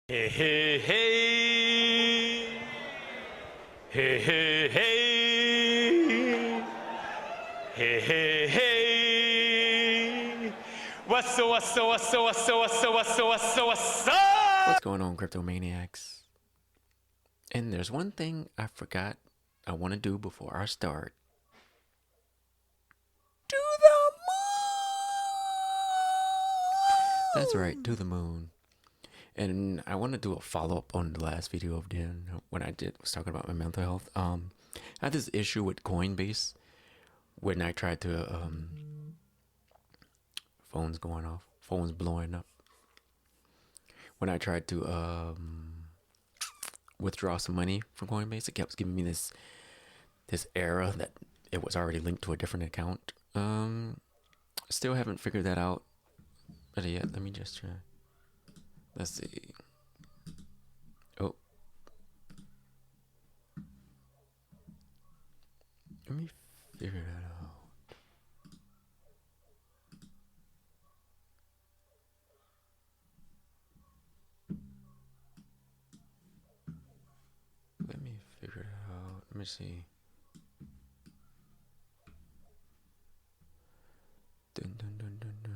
Hey, hey, hey. Hey, hey, hey. Hey, hey, hey. What's up, what's up, what's up, what's up, what's up, what's up, what's up, what's up? What's going on, Cryptomaniacs? And there's one thing I forgot I want to do before I start. To the moon! That's right, to the moon. And I want to do a follow-up on the last video of Dan when I was talking about my mental health. I had this issue with Coinbase when I tried to phones going off, phones blowing up. When I tried to withdraw some money from Coinbase, it kept giving me this error that it was already linked to a different account. Still haven't figured that out. But yet, let me just try. Let's see. Oh, let me figure that out. Let me figure it out. Let me see. Dun, dun, dun, dun, dun.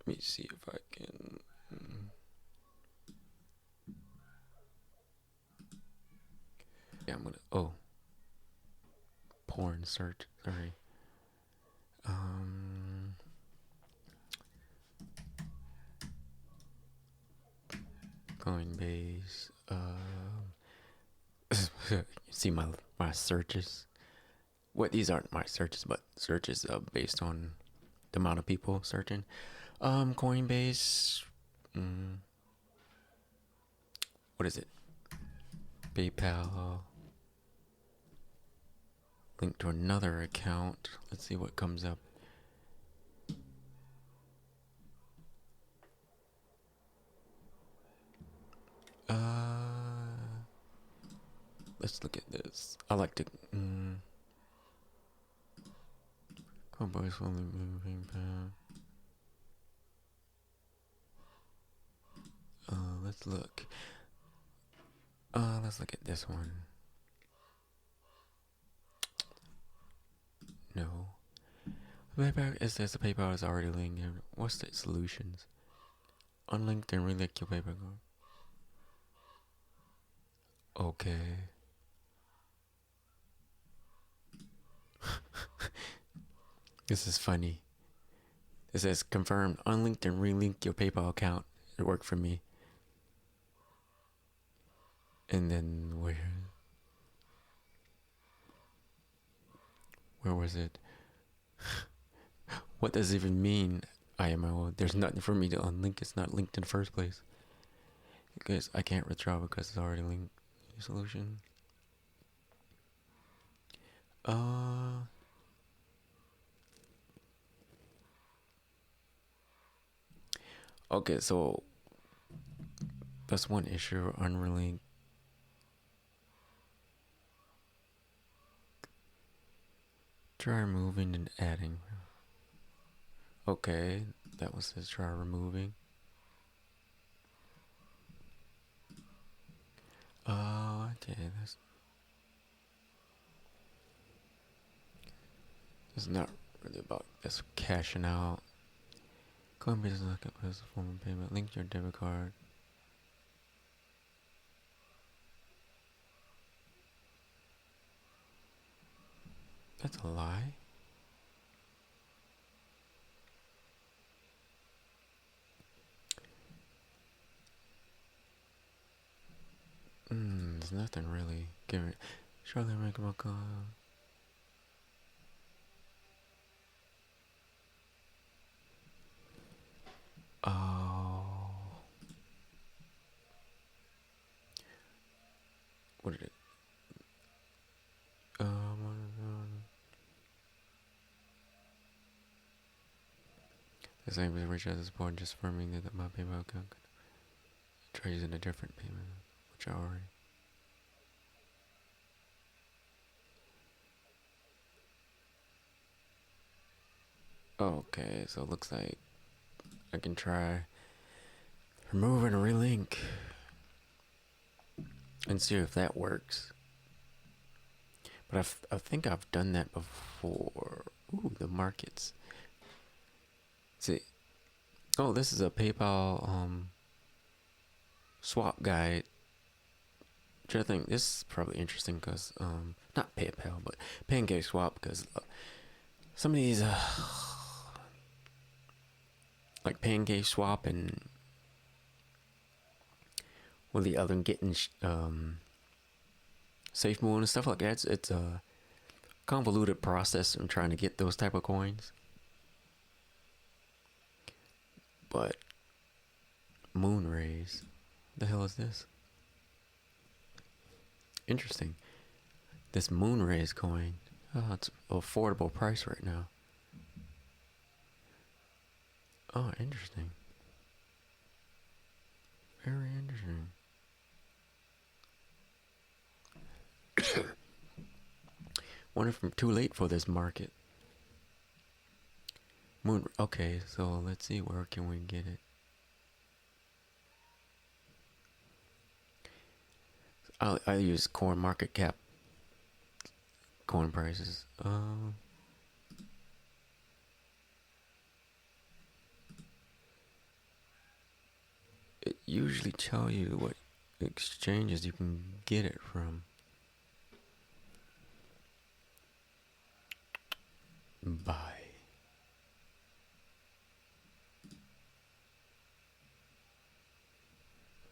Let me see if I can. Yeah, I'm gonna. Oh, porn search. Sorry. Coinbase. You see my searches. What these aren't my searches, but searches based on the amount of people searching. Coinbase. What is it? PayPal. Link to another account. Let's see what comes up. Let's look at this. I like to. Coinbase only moving PayPal. Let's look. Let's look at this one. No. PayPal, it says the PayPal is already linked. What's the solutions? Unlinked and relink your PayPal card. Okay. This is funny. It says confirmed. Unlinked and relink your PayPal account. It worked for me. And then where was it? What does it even mean? IMO. There's nothing for me to unlink. It's not linked in the first place. Because I can't withdraw because it's already linked. Solution. Okay, so that's one issue. Unrelinked. Try removing and adding. Okay, that was his try removing. Okay, that's not really about this cashing out. Coinbase is not as a form of payment. Link your debit card. That's a lie. There's nothing really. Give it. Surely make a call. Oh. What did it? The same as reach out to support, just affirming that my PayPal account could try using a different payment, which I already. Okay, so it looks like I can try remove and relink and see if that works. But I think I've done that before. Ooh, the markets. See, oh, this is a PayPal swap guide. Which I think this is probably interesting because not PayPal but Pancake Swap, because some of these like Pancake Swap and what the other getting Safe Moon and stuff like that. It's a convoluted process in trying to get those type of coins. But Moonrise, what the hell is this? Interesting. This Moonrise coin. Oh, it's an affordable price right now. Oh, interesting. Very interesting. Wonder if I'm too late for this market. Okay, so let's see, where can we get it? I use coin market cap coin prices. It usually tell you what exchanges you can get it from. Buy.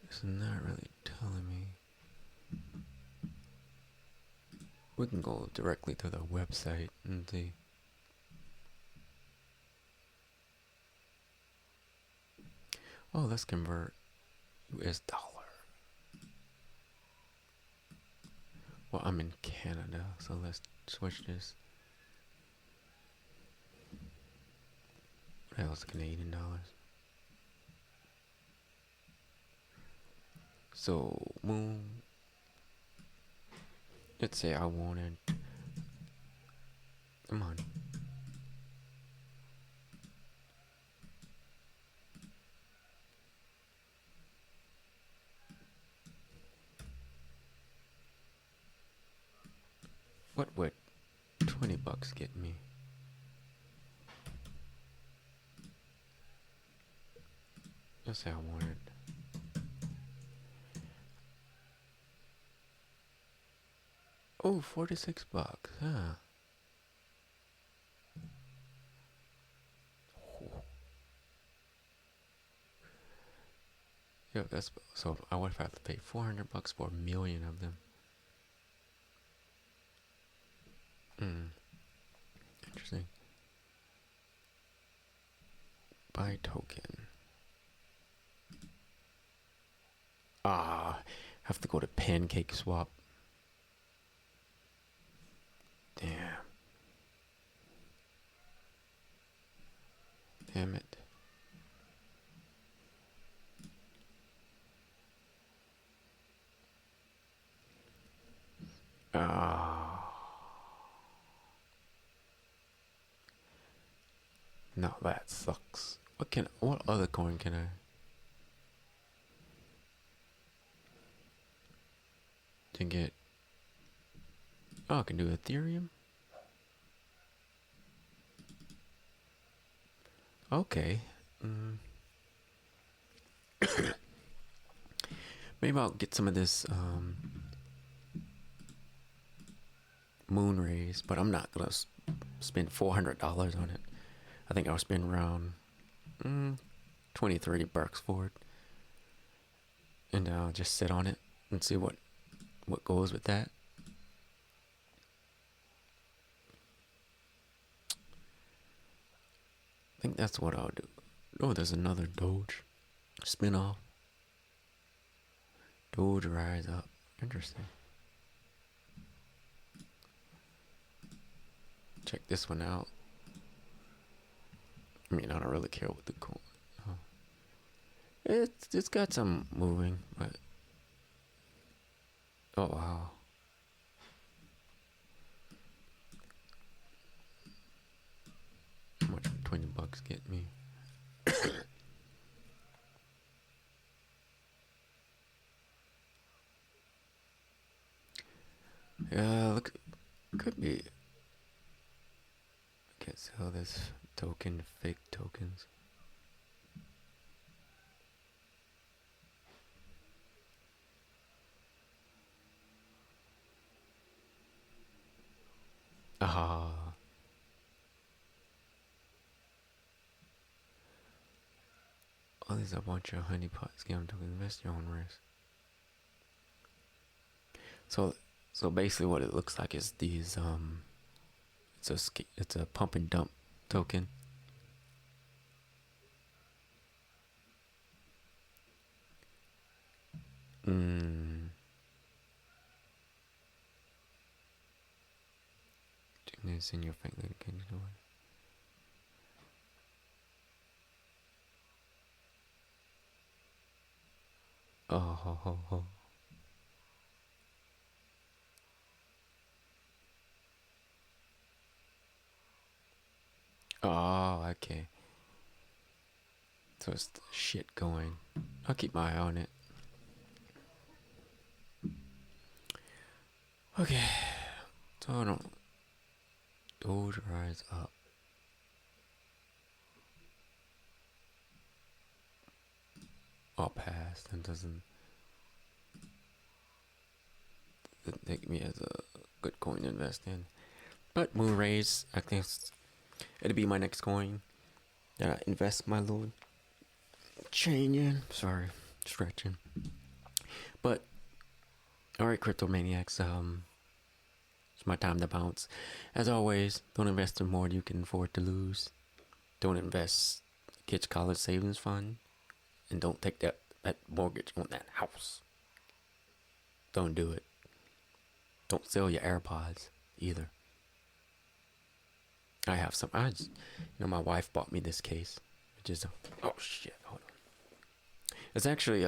It's not really telling me. We can go directly to the website and see. Oh, let's convert US dollar. Well, I'm in Canada, so let's switch this. What the hell is Canadian dollars? So, moon. Let's say I wanted. Come on. What would $20 get me? Let's say I wanted. Oh, $46, huh? Oh. Yeah, that's so. I would have to pay $400 for 1,000,000 of them. Interesting. Buy token. Have to go to Pancake Swap. Damn. Damn it. No, that sucks. What other coin can I to get? Oh, I can do Ethereum. Okay. Maybe I'll get some of this Moonrise, but I'm not gonna spend $400 on it. I think I'll spend around $20-30 for it, and I'll just sit on it and see what goes with that. I think that's what I'll do. Oh, there's another Doge spin-off. Doge rise up. Interesting. Check this one out. I mean, I don't really care what the coin. It's got some moving, but oh wow. How much would $20 get me? Look, could be. I can't sell this token, fake tokens. Ah. Oh, there's a bunch of honeypot scam tokens. Invest your own risk. So basically, what it looks like is these it's a pump and dump token. It's in your finger. Can you do it? Oh. Oh, okay. So it's the shit going. I'll keep my eye on it. Okay. So I don't. Close your eyes up. I'll pass. That doesn't take me as a good coin to invest in. But Moonrise, I think it'll be my next coin that I invest my little chain in. Sorry, stretching. But alright, cryptomaniacs, it's my time to bounce. As always, don't invest in more than you can afford to lose. Don't invest kids' college savings fund, and don't take that mortgage on that house. Don't do it. Don't sell your AirPods either. I have some. My wife bought me this case, which is oh shit. Hold on. It's actually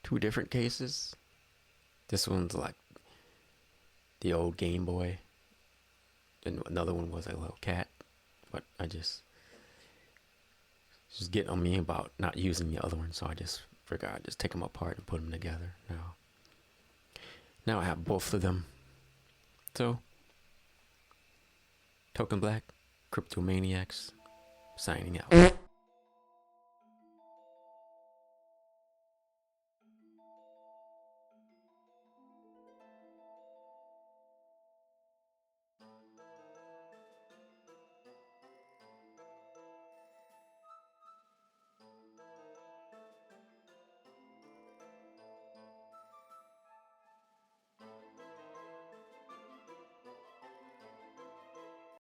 two different cases. This one's like the old Game Boy, and another one was a little cat. But I just getting on me about not using the other one, so I just figured I'd just take them apart and put them together. Now I have both of them. So, Token Black, Cryptomaniacs, signing out.